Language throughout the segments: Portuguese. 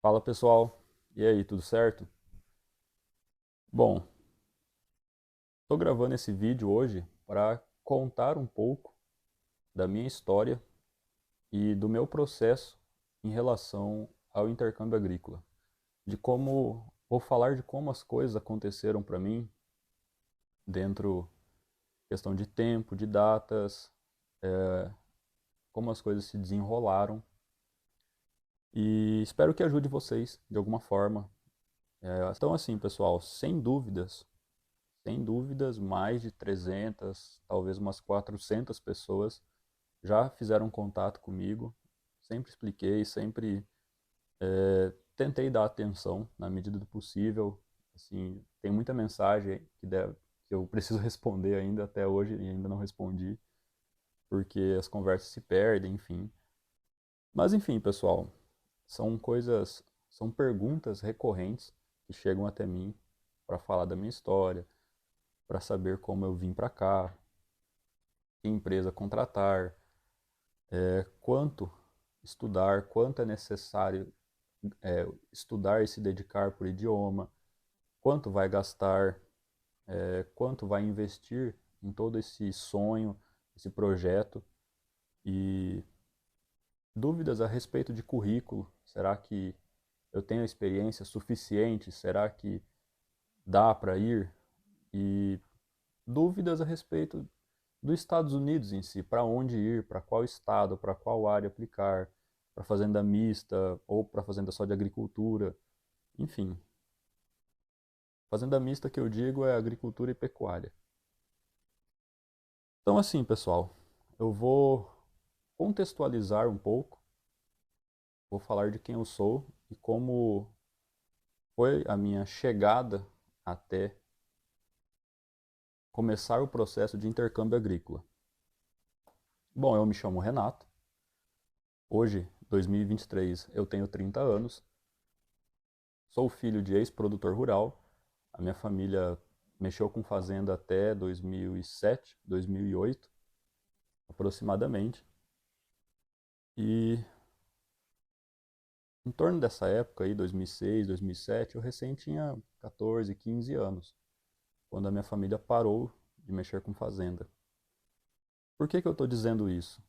Fala pessoal, e aí, tudo certo? Bom, estou gravando esse vídeo hoje para contar um pouco da minha história e do meu processo em relação ao intercâmbio agrícola. Vou falar de como as coisas aconteceram para mim dentro questão de tempo, de datas, como as coisas se desenrolaram e espero que ajude vocês de alguma forma. Então assim, pessoal, sem dúvidas, mais de 300, talvez umas 400 pessoas já fizeram contato comigo. Sempre expliquei, sempre tentei dar atenção na medida do possível. Assim, tem muita mensagem que eu preciso responder ainda até hoje e ainda não respondi, porque as conversas se perdem, enfim. Mas enfim, pessoal, são perguntas recorrentes que chegam até mim para falar da minha história, para saber como eu vim para cá, que empresa contratar, quanto estudar, quanto é necessário estudar e se dedicar por idioma, quanto vai gastar, quanto vai investir em todo esse sonho, esse projeto e dúvidas a respeito de currículo. Será que eu tenho experiência suficiente? Será que dá para ir? E dúvidas a respeito dos Estados Unidos em si, para onde ir, para qual estado, para qual área aplicar, para fazenda mista ou para fazenda só de agricultura, enfim. Fazenda mista que eu digo é agricultura e pecuária. Então assim, pessoal, eu vou contextualizar um pouco, vou falar de quem eu sou e como foi a minha chegada até começar o processo de intercâmbio agrícola. Bom, eu me chamo Renato. Hoje, 2023, eu tenho 30 anos. Sou filho de ex-produtor rural. A minha família mexeu com fazenda até 2007, 2008, aproximadamente. E em torno dessa época aí, 2006, 2007, eu recém tinha 14, 15 anos, quando a minha família parou de mexer com fazenda. Por que que eu estou dizendo isso?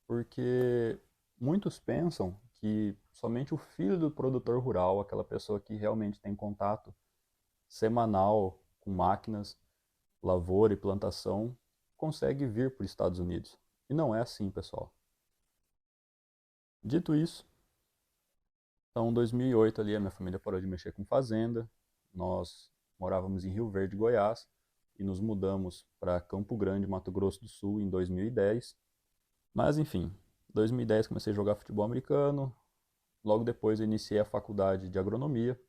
Porque muitos pensam que somente o filho do produtor rural, aquela pessoa que realmente tem contato semanal com máquinas, lavoura e plantação, consegue vir para os Estados Unidos. E não é assim, pessoal. Dito isso, então, em 2008 ali, a minha família parou de mexer com fazenda. Nós morávamos em Rio Verde, Goiás, e nos mudamos para Campo Grande, Mato Grosso do Sul, em 2010. Mas, enfim, em 2010 comecei a jogar futebol americano. Logo depois eu iniciei a faculdade de agronomia.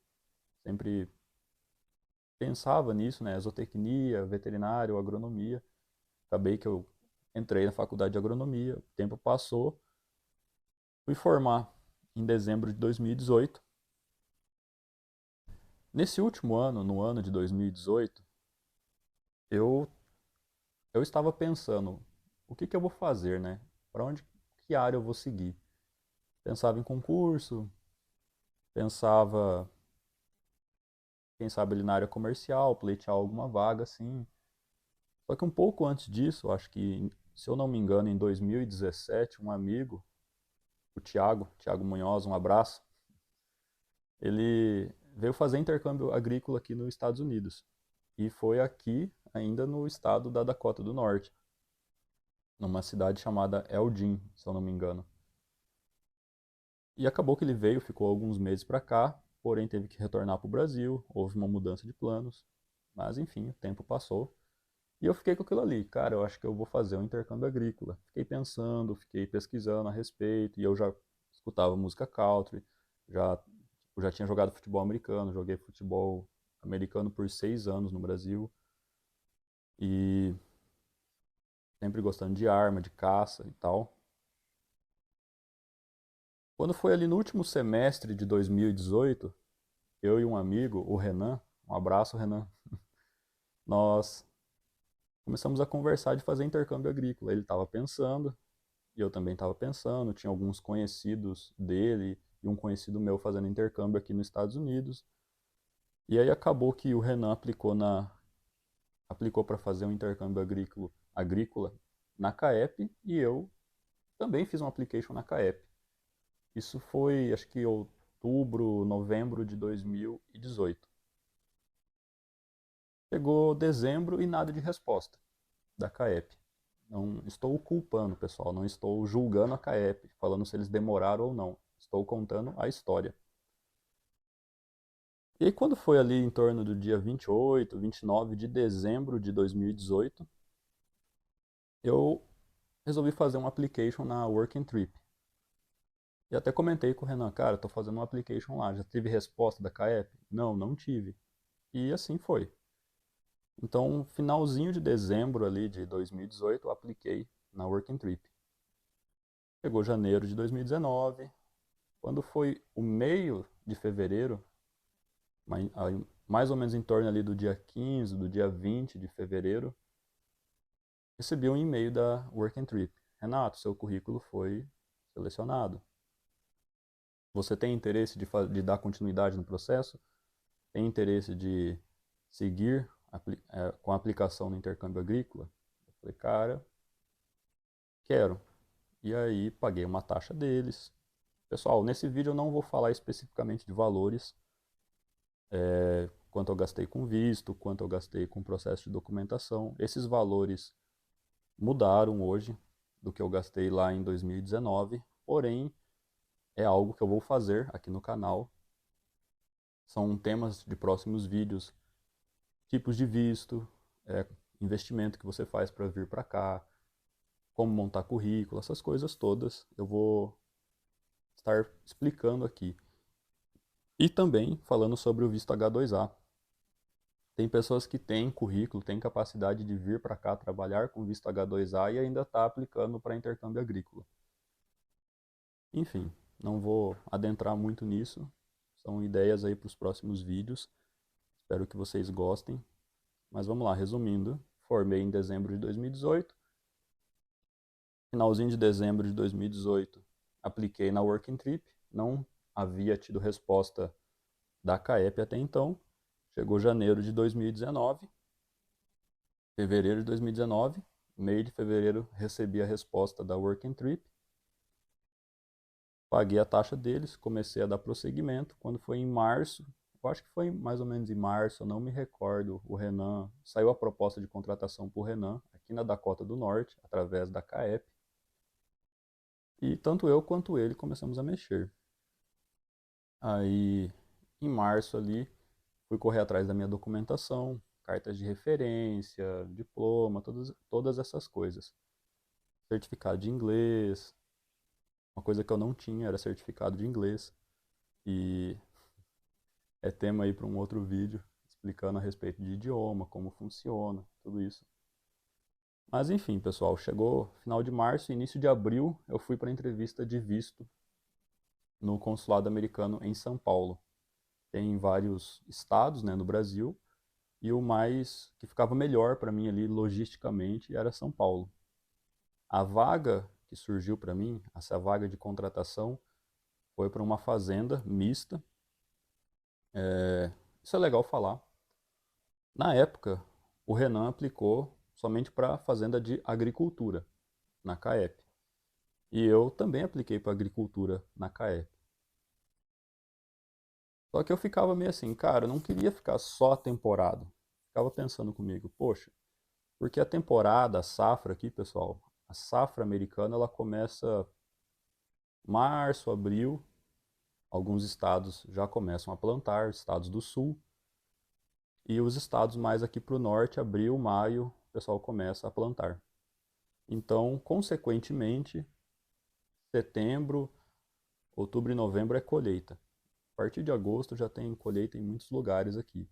Sempre pensava nisso, né? Zootecnia, veterinário, agronomia. Acabei que eu entrei na faculdade de agronomia, o tempo passou. Fui formar em dezembro de 2018. Nesse último ano, no ano de 2018, eu, eu estava pensando, o que que eu vou fazer, né? Para onde, que área eu vou seguir? Pensava em concurso, pensava, quem sabe ali na área comercial, pleitear alguma vaga assim. Só que um pouco antes disso, acho que, se eu não me engano, em 2017, um amigo, o Thiago Munhoz, um abraço, ele veio fazer intercâmbio agrícola aqui nos Estados Unidos. E foi aqui, ainda no estado da Dakota do Norte, numa cidade chamada Elgin, se eu não me engano. E acabou que ele veio, ficou alguns meses para cá, porém teve que retornar para o Brasil, houve uma mudança de planos, mas enfim, o tempo passou. E eu fiquei com aquilo ali, cara, eu acho que eu vou fazer um intercâmbio agrícola. Fiquei pensando, fiquei pesquisando a respeito, e eu já escutava música country, já, já tinha jogado futebol americano, joguei futebol americano por 6 anos no Brasil, e sempre gostando de arma, de caça e tal. Quando foi ali no último semestre de 2018, eu e um amigo, o Renan, um abraço, Renan, nós começamos a conversar de fazer intercâmbio agrícola. Ele estava pensando, e eu também estava pensando, tinha alguns conhecidos dele e um conhecido meu fazendo intercâmbio aqui nos Estados Unidos. E aí acabou que o Renan aplicou para fazer um intercâmbio agrícola na CAEP e eu também fiz um application na CAEP. Isso foi, acho que outubro, novembro de 2018. Chegou dezembro e nada de resposta da CAEP. Não estou culpando, pessoal, não estou julgando a CAEP, falando se eles demoraram ou não. Estou contando a história. E aí, quando foi ali em torno do dia 28, 29 de dezembro de 2018, eu resolvi fazer um application na Work and Trip. E até comentei com o Renan, cara, estou fazendo um application lá, já teve resposta da CAEP? Não, não tive. E assim foi. Então, finalzinho de dezembro ali de 2018, eu apliquei na Work and Trip. Chegou janeiro de 2019, quando foi o meio de fevereiro, mais ou menos em torno ali do dia 15, do dia 20 de fevereiro, recebi um e-mail da Work and Trip. Renato, seu currículo foi selecionado. Você tem interesse de dar continuidade no processo? Tem interesse de seguir com a aplicação no intercâmbio agrícola? Eu falei, cara, quero. E aí paguei uma taxa deles. Pessoal, nesse vídeo eu não vou falar especificamente de valores, quanto eu gastei com visto, quanto eu gastei com processo de documentação. Esses valores mudaram hoje do que eu gastei lá em 2019, porém é algo que eu vou fazer aqui no canal. São temas de próximos vídeos, tipos de visto, investimento que você faz para vir para cá, como montar currículo, essas coisas todas eu vou estar explicando aqui. E também falando sobre o visto H2A. Tem pessoas que têm currículo, têm capacidade de vir para cá trabalhar com visto H2A e ainda está aplicando para intercâmbio agrícola. Enfim, não vou adentrar muito nisso. São ideias aí para os próximos vídeos. Espero que vocês gostem. Mas vamos lá, resumindo. Formei em dezembro de 2018. Finalzinho de dezembro de 2018, apliquei na Work and Trip. Não havia tido resposta da CAEP até então. Chegou janeiro de 2019. Fevereiro de 2019. Meio de fevereiro recebi a resposta da Work and Trip. Paguei a taxa deles, comecei a dar prosseguimento. Quando foi em março, eu acho que foi mais ou menos em março, eu não me recordo, o Renan, saiu a proposta de contratação para o Renan, aqui na Dakota do Norte, através da CAEP. E tanto eu quanto ele começamos a mexer. Aí, em março ali, fui correr atrás da minha documentação, cartas de referência, diploma, todas essas coisas. Certificado de inglês, uma coisa que eu não tinha era certificado de inglês. E é tema aí para um outro vídeo, explicando a respeito de idioma, como funciona, tudo isso. Mas enfim, pessoal, chegou final de março, início de abril, eu fui para a entrevista de visto no consulado americano em São Paulo. Tem vários estados, né, no Brasil, e o mais que ficava melhor para mim ali logisticamente era São Paulo. A vaga que surgiu para mim, essa vaga de contratação, foi para uma fazenda mista. Isso é legal falar. Na época, o Renan aplicou somente para a fazenda de agricultura, na CAEP. E eu também apliquei para agricultura na CAEP. Só que eu ficava meio assim, cara, eu não queria ficar só a temporada. Ficava pensando comigo, poxa, porque a temporada, a safra aqui, pessoal, a safra americana, ela começa março, abril. Alguns estados já começam a plantar, estados do sul. E os estados mais aqui para o norte, abril, maio, o pessoal começa a plantar. Então, consequentemente, setembro, outubro e novembro é colheita. A partir de agosto já tem colheita em muitos lugares aqui.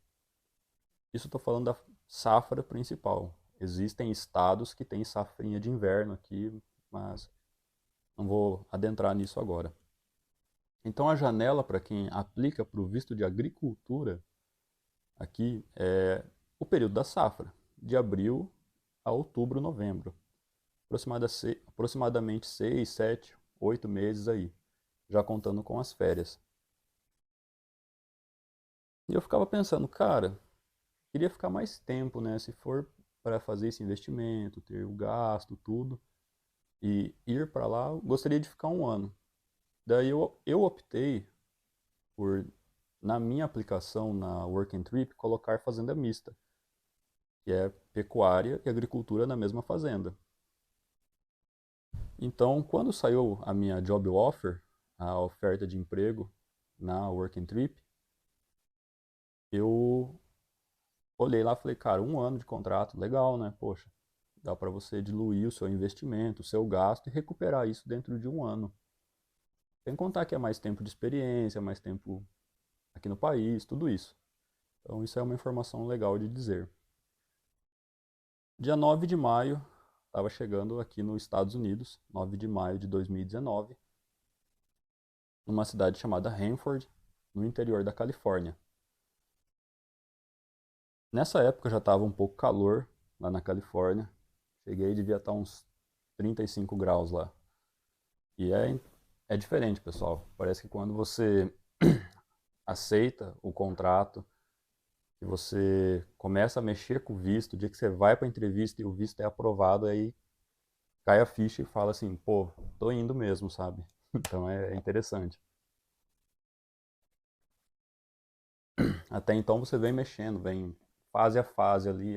Isso estou falando da safra principal. Existem estados que têm safrinha de inverno aqui, mas não vou adentrar nisso agora. Então a janela para quem aplica para o visto de agricultura aqui é o período da safra, de abril a outubro, novembro. Aproximadamente 6, 7, 8 meses aí. já contando com as férias. E eu ficava pensando, cara, queria ficar mais tempo, né? Se for para fazer esse investimento, ter o gasto, tudo, e ir para lá, eu gostaria de ficar um ano. Daí eu optei por, na minha aplicação na Work and Trip, colocar fazenda mista, que é pecuária e agricultura na mesma fazenda. Então, quando saiu a minha job offer, a oferta de emprego na Work and Trip, eu olhei lá e falei, cara, um ano de contrato, legal, né? Poxa, dá para você diluir o seu investimento, o seu gasto e recuperar isso dentro de um ano. Sem contar que é mais tempo de experiência, mais tempo aqui no país, tudo isso. Então, isso é uma informação legal de dizer. Dia 9 de maio, estava chegando aqui nos Estados Unidos, 9 de maio de 2019, numa cidade chamada Hanford, no interior da Califórnia. Nessa época já estava um pouco calor lá na Califórnia. Cheguei e devia estar uns 35 graus lá. E é diferente, pessoal. Parece que quando você aceita o contrato, que você começa a mexer com o visto, o dia que você vai para a entrevista e o visto é aprovado, aí cai a ficha e fala assim, pô, tô indo mesmo, sabe? Então é interessante. Até então você vem mexendo, vem fase a fase ali,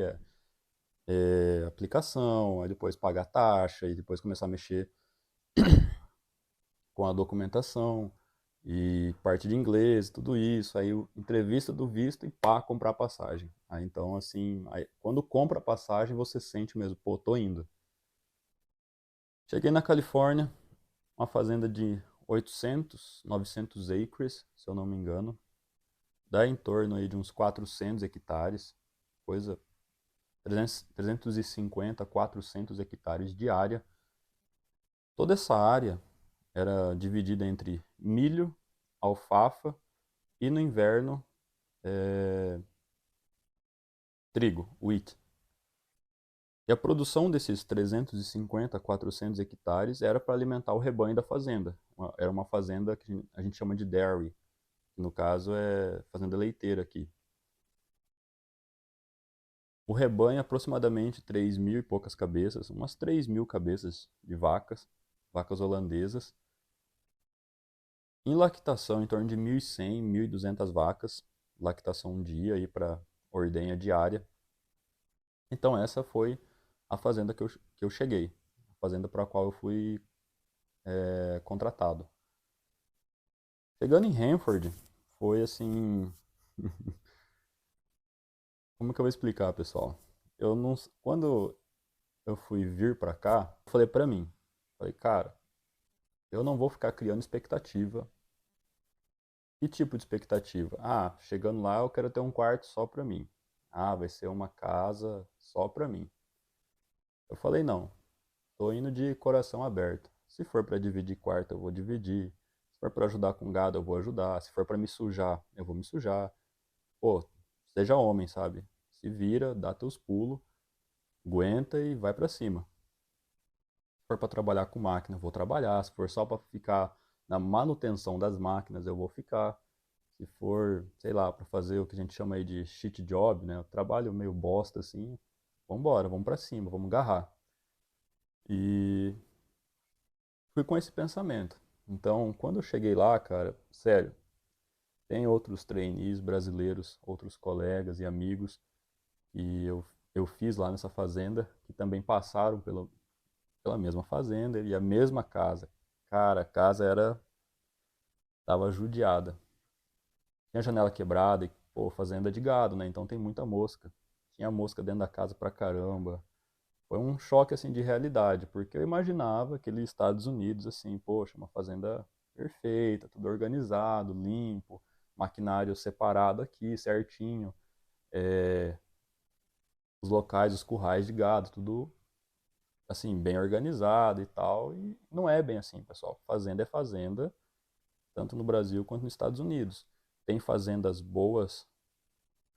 aplicação, aí depois paga a taxa, e depois começar a mexer com a documentação e parte de inglês, tudo isso, aí entrevista do visto e pá, comprar passagem. Aí então assim, aí, quando compra a passagem você sente mesmo, pô, tô indo. Cheguei na Califórnia, uma fazenda de 800, 900 acres, se eu não me engano, dá em torno aí de uns 400 hectares, coisa 350, 400 hectares de área. Toda essa área era dividida entre milho, alfafa e no inverno trigo, wheat. E a produção desses 350, 400 hectares era para alimentar o rebanho da fazenda. Era uma fazenda que a gente chama de dairy, que no caso é fazenda leiteira aqui. O rebanho é aproximadamente 3 mil e poucas cabeças, umas 3 mil cabeças de vacas, vacas holandesas. Em lactação, em torno de 1.100, 1.200 vacas, lactação um dia aí para ordenha diária. Então essa foi a fazenda que eu cheguei, a fazenda para a qual eu fui contratado. Chegando em Hanford, foi assim, como que eu vou explicar, pessoal? Eu não, quando eu fui vir para cá, eu falei para mim, falei, cara, eu não vou ficar criando expectativa. Que tipo de expectativa? Ah, chegando lá eu quero ter um quarto só para mim. Ah, vai ser uma casa só para mim. Eu falei, não, tô indo de coração aberto. Se for para dividir quarto, eu vou dividir. Se for para ajudar com gado, eu vou ajudar. Se for para me sujar, eu vou me sujar. Pô, seja homem, sabe? Se vira, dá teus pulos, aguenta e vai para cima. Se for para trabalhar com máquina, eu vou trabalhar. Se for só para ficar na manutenção das máquinas, eu vou ficar. Se for, sei lá, para fazer o que a gente chama aí de shit job, né? Trabalho meio bosta assim, vamos embora, vamos para cima, vamos agarrar. E fui com esse pensamento. Então, quando eu cheguei lá, cara, sério, tem outros trainees brasileiros, outros colegas e amigos que eu fiz lá nessa fazenda, que também passaram pela mesma fazenda e a mesma casa. Cara, a casa tava judiada. Tinha janela quebrada e, pô, fazenda de gado, né? Então tem muita mosca. Tinha mosca dentro da casa pra caramba. Foi um choque, assim, de realidade, porque eu imaginava aquele Estados Unidos, assim, poxa, uma fazenda perfeita, tudo organizado, limpo, maquinário separado aqui, certinho, os locais, os currais de gado, tudo, assim, bem organizado e tal, e não é bem assim, pessoal. Fazenda é fazenda, tanto no Brasil quanto nos Estados Unidos. Tem fazendas boas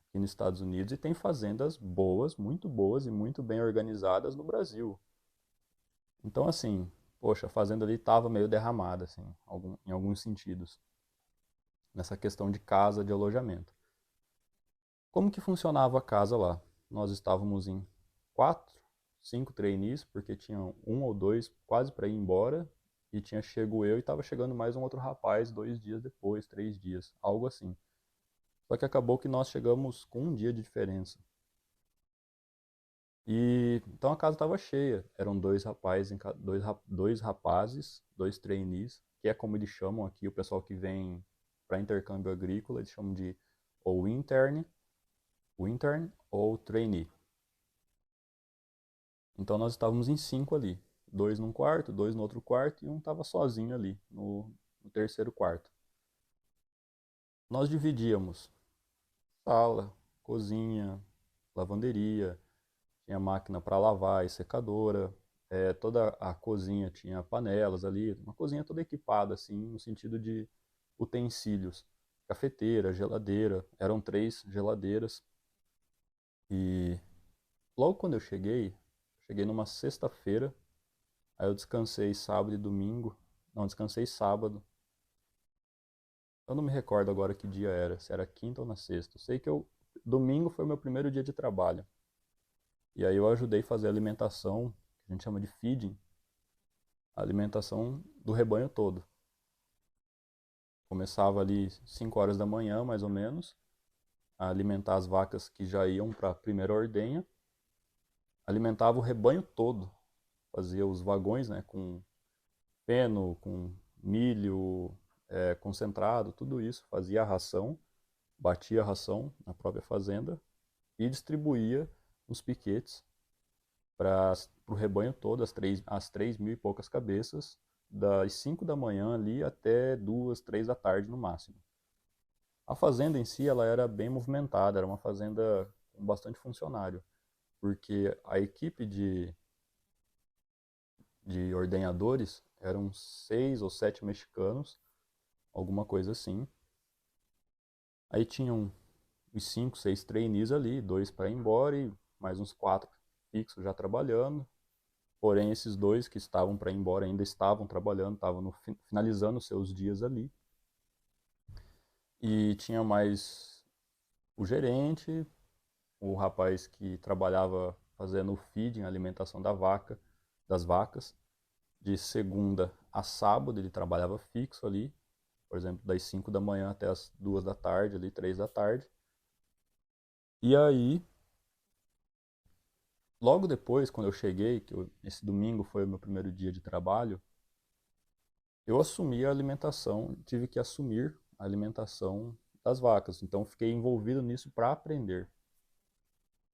aqui nos Estados Unidos e tem fazendas boas e muito bem organizadas no Brasil. Então, assim, poxa, a fazenda ali estava meio derramada, assim, em alguns sentidos, nessa questão de casa, de alojamento. Como que funcionava a casa lá? Nós estávamos em 5 trainees, porque tinham um ou dois quase para ir embora, e tinha chego eu e estava chegando mais um outro rapaz 2 dias depois, 3 dias, algo assim. Só que acabou que nós chegamos com um dia de diferença. E então a casa estava cheia. Eram dois rapazes, dois rapazes, dois trainees, que é como eles chamam aqui o pessoal que vem para intercâmbio agrícola, eles chamam de ou intern ou trainee. Então nós estávamos em 5 ali, dois num quarto, dois no outro quarto e um estava sozinho ali no terceiro quarto. Nós dividíamos sala, cozinha, lavanderia, tinha máquina para lavar e secadora, toda a cozinha tinha panelas ali, uma cozinha toda equipada assim, no sentido de utensílios, cafeteira, geladeira, eram 3 geladeiras. E logo quando eu cheguei numa sexta-feira, aí eu descansei sábado e domingo, não, descansei sábado. Eu não me recordo agora que dia era, se era quinta ou na sexta. Eu sei que domingo foi o meu primeiro dia de trabalho. E aí eu ajudei a fazer a alimentação, que a gente chama de feeding, a alimentação do rebanho todo. Começava ali 5 horas da manhã, mais ou menos, a alimentar as vacas que já iam para a primeira ordenha. Alimentava o rebanho todo. Fazia os vagões, né, com feno, com milho, concentrado, tudo isso. Fazia a ração, batia a ração na própria fazenda e distribuía os piquetes para o rebanho todo, as 3 mil e poucas cabeças, das 5 da manhã ali até 2, 3 da tarde no máximo. A fazenda em si ela era bem movimentada, era uma fazenda com bastante funcionário, porque a equipe de ordenhadores eram 6 ou 7 mexicanos, alguma coisa assim. Aí tinham os 5, 6 trainees ali, dois para ir embora e mais uns 4 fixos já trabalhando. Porém, esses dois que estavam para ir embora ainda estavam trabalhando, estavam finalizando seus dias ali. E tinha mais o gerente, o rapaz que trabalhava fazendo o feeding, a alimentação das vacas. De segunda a sábado ele trabalhava fixo ali, por exemplo, das 5 da manhã até as 2 da tarde, ali 3 da tarde. E aí, logo depois, quando eu cheguei, esse domingo foi o meu primeiro dia de trabalho, eu assumi a alimentação, tive que assumir a alimentação das vacas. Então, fiquei envolvido nisso para aprender.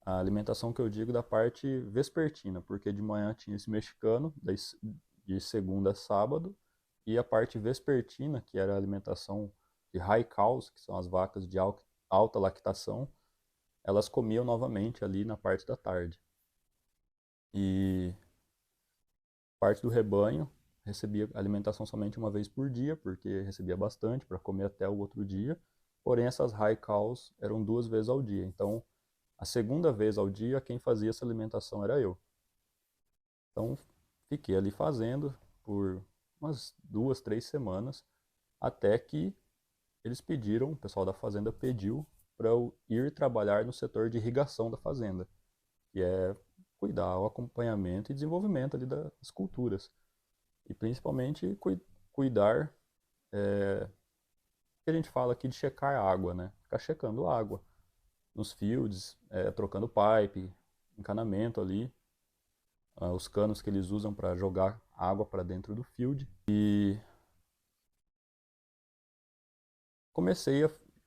A alimentação que eu digo da parte vespertina, porque de manhã tinha esse mexicano, de segunda a sábado, e a parte vespertina, que era a alimentação de high cows, que são as vacas de alta lactação, elas comiam novamente ali na parte da tarde. E parte do rebanho recebia alimentação somente uma vez por dia, porque recebia bastante para comer até o outro dia. Porém, essas high cows eram 2 vezes ao dia. Então, a segunda vez ao dia, quem fazia essa alimentação era eu. Então, fiquei ali fazendo por umas 2, 3 semanas, até que eles pediram, o pessoal da fazenda pediu para eu ir trabalhar no setor de irrigação da fazenda, que é cuidar o acompanhamento e desenvolvimento ali das culturas. E principalmente cuidar, que a gente fala aqui de checar a água, né? Ficar checando a água nos fields, trocando pipe, encanamento ali, os canos que eles usam para jogar água para dentro do field. E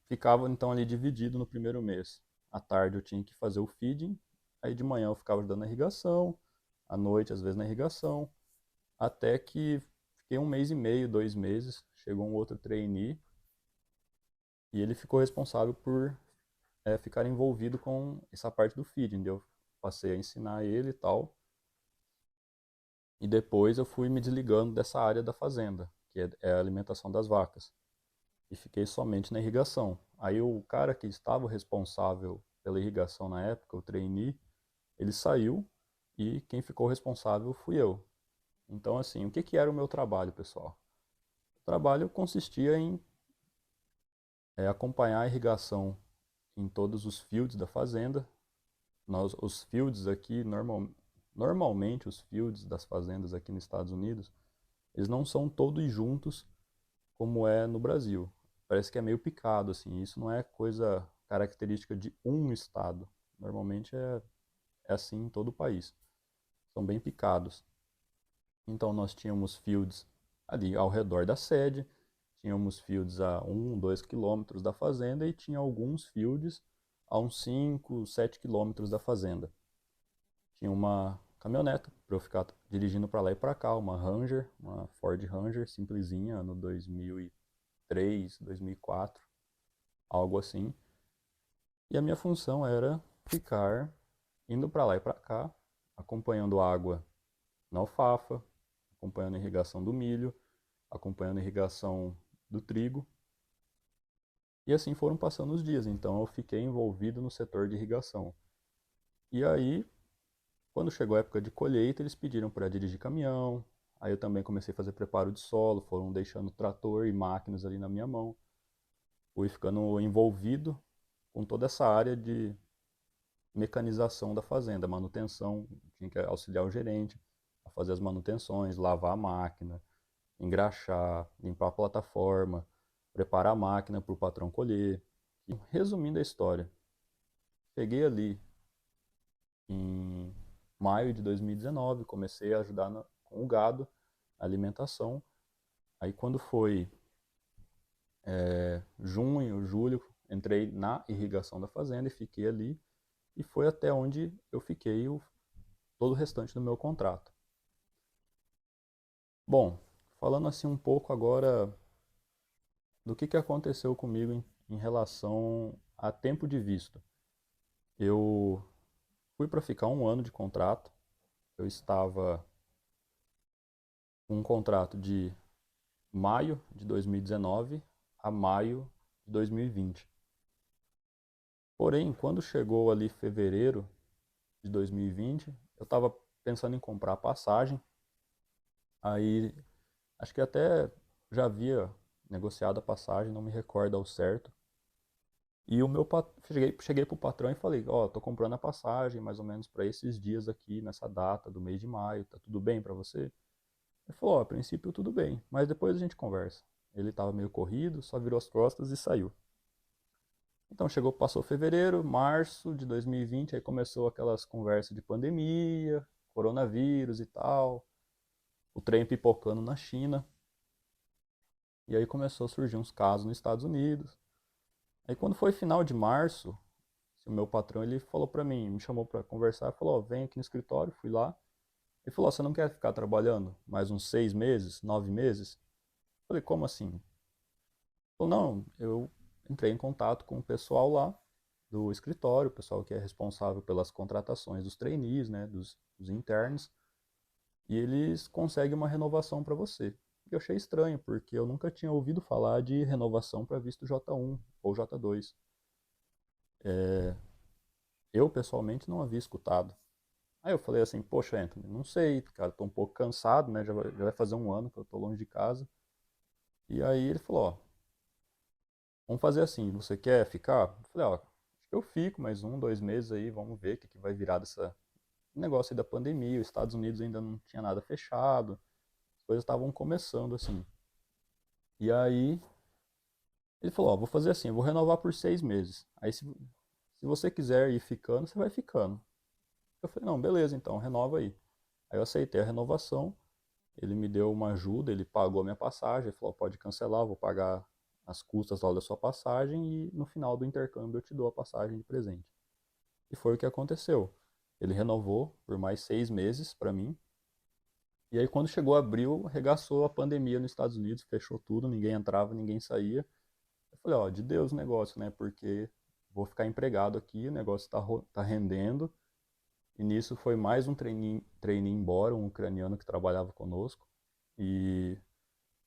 ficava então ali dividido no primeiro mês. À tarde eu tinha que fazer o feeding, aí de manhã eu ficava ajudando na irrigação, à noite às vezes na irrigação, até que fiquei 1 mês e meio, 2 meses, chegou um outro trainee e ele ficou responsável por ficar envolvido com essa parte do feeding. Eu passei a ensinar ele e tal. E depois eu fui me desligando dessa área da fazenda, que é a alimentação das vacas. E fiquei somente na irrigação. Aí o cara que estava responsável pela irrigação na época, o trainee, ele saiu e quem ficou responsável fui eu. Então, assim, o que que era o meu trabalho, pessoal? O trabalho consistia em acompanhar a irrigação em todos os fields da fazenda. Os fields aqui, normalmente os fields das fazendas aqui nos Estados Unidos, eles não são todos juntos como é no Brasil. Parece que é meio picado, assim. Isso não é coisa característica de um estado. Normalmente é assim em todo o país. São bem picados. Então nós tínhamos fields ali ao redor da sede, tínhamos fields a 2 quilômetros da fazenda e tinha alguns fields a uns 5, 7 quilômetros da fazenda. Tinha uma caminhoneta para eu ficar dirigindo para lá e para cá, uma Ranger, uma Ford Ranger simplesinha, ano 2003, 2004, algo assim. E a minha função era ficar indo para lá e para cá, acompanhando a água na alfafa, acompanhando a irrigação do milho, acompanhando a irrigação do trigo. E assim foram passando os dias, então eu fiquei envolvido no setor de irrigação. E aí, quando chegou a época de colheita, eles pediram para dirigir caminhão. Aí eu também comecei a fazer preparo de solo, foram deixando trator e máquinas ali na minha mão. Fui ficando envolvido com toda essa área de mecanização da fazenda, manutenção, tinha que auxiliar o gerente a fazer as manutenções, lavar a máquina, engraxar, limpar a plataforma, preparar a máquina para o patrão colher. E, resumindo a história, cheguei ali em maio de 2019, comecei a ajudar com o gado, a alimentação. Aí quando foi junho, julho, entrei na irrigação da fazenda e fiquei ali. E foi até onde eu fiquei todo o restante do meu contrato. Bom, falando assim um pouco agora do que aconteceu comigo em relação a tempo de visto. Eu fui para ficar um ano de contrato. Eu estava com um contrato de maio de 2019 a maio de 2020. Porém, quando chegou ali fevereiro de 2020, eu estava pensando em comprar passagem. Aí, acho que até já havia negociado a passagem, não me recordo ao certo. E cheguei pro patrão e falei, ó, tô comprando a passagem mais ou menos para esses dias aqui, nessa data do mês de maio, tá tudo bem para você? Ele falou, ó, a princípio tudo bem, mas depois a gente conversa. Ele estava meio corrido, só virou as costas e saiu. Então passou fevereiro, março de 2020, aí começou aquelas conversas de pandemia, coronavírus e tal, o trem pipocando na China. E aí começou a surgir uns casos nos Estados Unidos. Aí quando foi final de março, o meu patrão ele falou para mim, me chamou para conversar, falou, ó, vem aqui no escritório, fui lá. Ele falou, ó, você não quer ficar trabalhando mais uns 6 meses, 9 meses? Eu falei, como assim? Ele falou, não, eu entrei em contato com o pessoal lá do escritório, o pessoal que é responsável pelas contratações dos trainees, né, dos internos, e eles conseguem uma renovação para você. E eu achei estranho, porque eu nunca tinha ouvido falar de renovação para visto J1 ou J2. Eu, pessoalmente, não havia escutado. Aí eu falei assim, poxa, Anthony, não sei, cara, tô um pouco cansado, né? Já vai fazer um ano que eu tô longe de casa. E aí ele falou, ó, vamos fazer assim, você quer ficar? Eu falei, ó, acho que eu fico mais 1, 2 meses aí, vamos ver o que vai virar dessa negócio aí da pandemia. Os Estados Unidos ainda não tinha nada fechado, as coisas estavam começando assim. E aí ele falou, ó, vou fazer assim, eu vou renovar por 6 meses. Aí se você quiser ir ficando, você vai ficando. Eu falei, não, beleza, então, renova aí. Aí eu aceitei a renovação. Ele me deu uma ajuda, ele pagou a minha passagem, ele falou, pode cancelar, vou pagar as custas lá da sua passagem e no final do intercâmbio eu te dou a passagem de presente. E foi o que aconteceu. Ele renovou por mais 6 meses para mim. E aí quando chegou abril, arregaçou a pandemia nos Estados Unidos, fechou tudo, ninguém entrava, ninguém saía. Eu falei, ó, de Deus o negócio, né? Porque vou ficar empregado aqui, o negócio tá rendendo. E nisso foi mais um trainee embora, um ucraniano que trabalhava conosco. E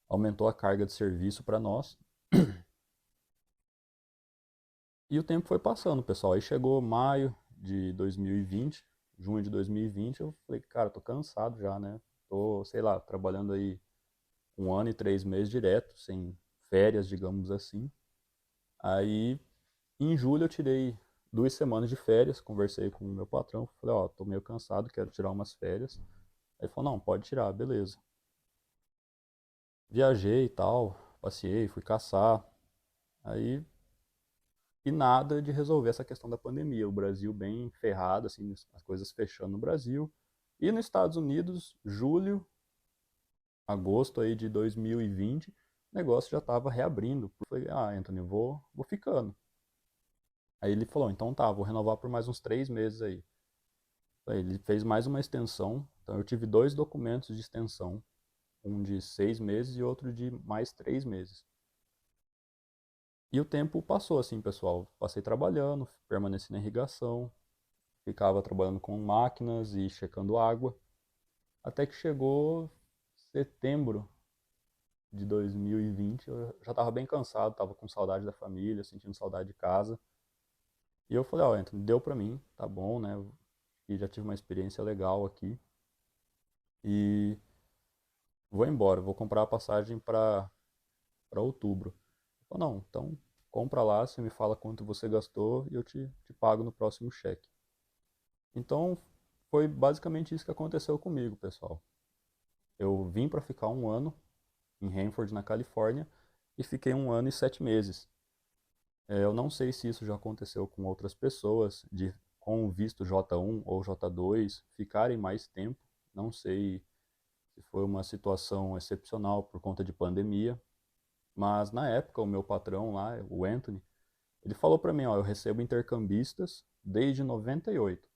aumentou a carga de serviço para nós. E o tempo foi passando, pessoal. Aí chegou maio de 2020, junho de 2020, eu falei, cara, tô cansado já, né? Tô, sei lá, trabalhando aí 1 ano e 3 meses direto, sem férias, digamos assim. Aí, em julho eu tirei 2 semanas de férias, conversei com o meu patrão, falei, ó, tô meio cansado, quero tirar umas férias. Aí ele falou, não, pode tirar, beleza. Viajei e tal, passeei, fui caçar. Aí, e nada de resolver essa questão da pandemia. O Brasil bem ferrado, assim, as coisas fechando no Brasil. E nos Estados Unidos, julho, agosto aí de 2020, o negócio já estava reabrindo. Eu falei, ah, Anthony, vou ficando. Aí ele falou, então tá, vou renovar por mais uns 3 meses aí. Aí ele fez mais uma extensão, então eu tive 2 documentos de extensão, um de 6 meses e outro de mais 3 meses. E o tempo passou assim, pessoal. Passei trabalhando, permaneci na irrigação, ficava trabalhando com máquinas e checando água, até que chegou setembro de 2020, eu já estava bem cansado, estava com saudade da família, sentindo saudade de casa. E eu falei, ó, Anthony, deu pra mim, tá bom, né? E já tive uma experiência legal aqui. E vou embora, vou comprar a passagem para outubro. Ele falou, não, então compra lá, você me fala quanto você gastou e eu te pago no próximo cheque. Então foi basicamente isso que aconteceu comigo, pessoal. Eu vim para ficar 1 ano em Hanford, na Califórnia, e fiquei 1 ano e 7 meses. Eu não sei se isso já aconteceu com outras pessoas, de com o visto J1 ou J2 ficarem mais tempo. Não sei se foi uma situação excepcional por conta de pandemia, mas na época o meu patrão lá, o Anthony, ele falou para mim, ó, eu recebo intercambistas desde 98.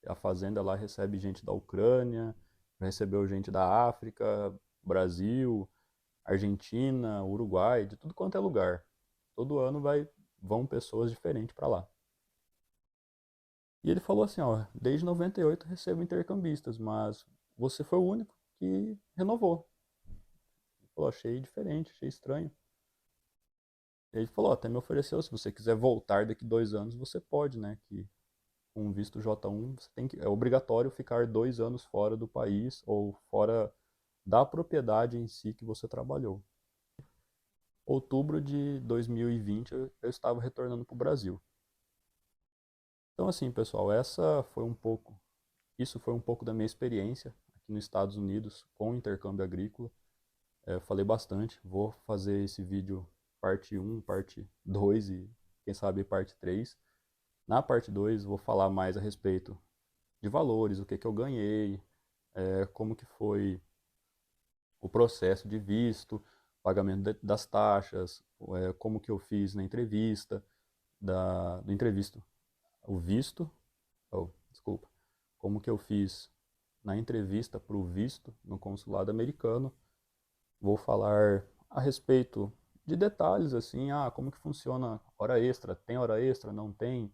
A fazenda lá recebe gente da Ucrânia, recebeu gente da África, Brasil, Argentina, Uruguai, de tudo quanto é lugar. Todo ano vão pessoas diferentes para lá. E ele falou assim, ó, desde 98 recebo intercambistas, mas você foi o único que renovou. Ele falou, achei diferente, achei estranho. Ele falou, até me ofereceu, se você quiser voltar daqui 2 anos, você pode, né? Que com visto J1, é obrigatório ficar 2 anos fora do país ou fora da propriedade em si que você trabalhou. Outubro de 2020 eu estava retornando para o Brasil. Então assim, pessoal, isso foi um pouco da minha experiência aqui nos Estados Unidos com o intercâmbio agrícola. Eu falei bastante, vou fazer esse vídeo parte 1, parte 2 e quem sabe parte 3. Na parte 2 vou falar mais a respeito de valores, o que eu ganhei, como que foi o processo de visto, pagamento das taxas, como que eu fiz na entrevista, do entrevisto, o visto, desculpa, como que eu fiz na entrevista para o visto no consulado americano. Vou falar a respeito de detalhes, assim, como que funciona hora extra, tem hora extra, não tem,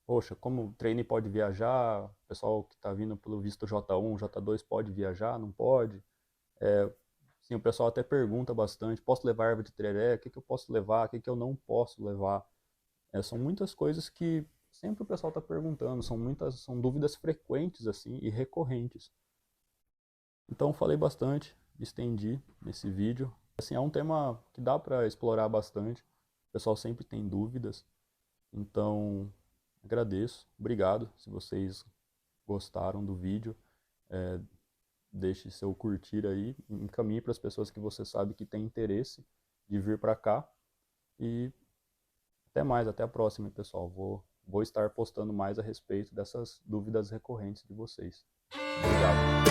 poxa, como o trainee pode viajar, o pessoal que está vindo pelo visto J1, J2 pode viajar, não pode. Sim, o pessoal até pergunta bastante, posso levar erva de tereré, o que eu posso levar, o que eu não posso levar. São muitas coisas que sempre o pessoal está perguntando, são dúvidas frequentes assim e recorrentes. Então falei bastante, estendi nesse vídeo. Assim, é um tema que dá para explorar bastante, o pessoal sempre tem dúvidas. Então, agradeço, obrigado se vocês gostaram do vídeo. Deixe seu curtir aí, encaminhe para as pessoas que você sabe que tem interesse de vir para cá. E até mais, até a próxima, pessoal. Vou estar postando mais a respeito dessas dúvidas recorrentes de vocês. Obrigado.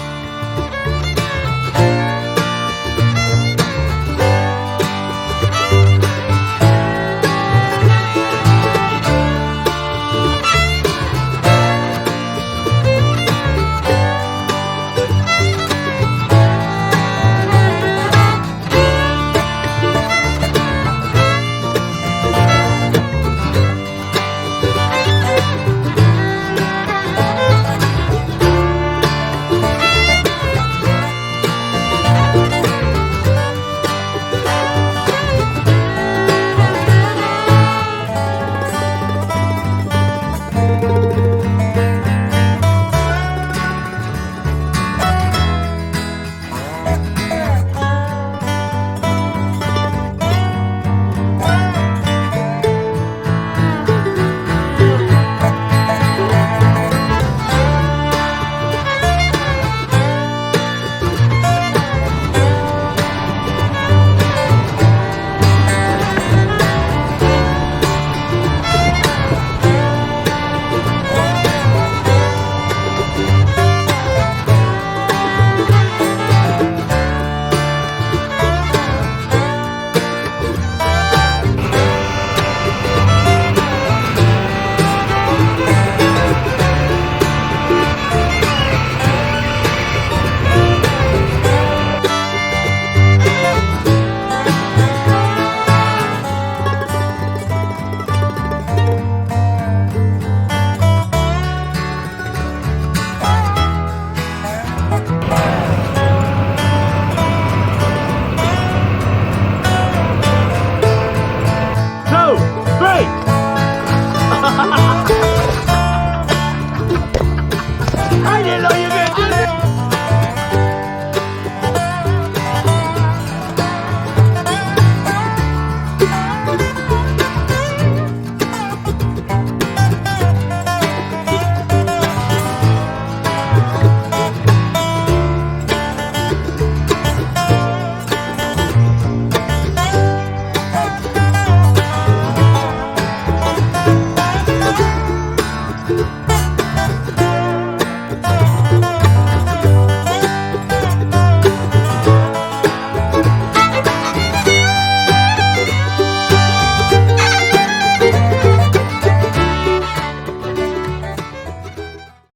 three.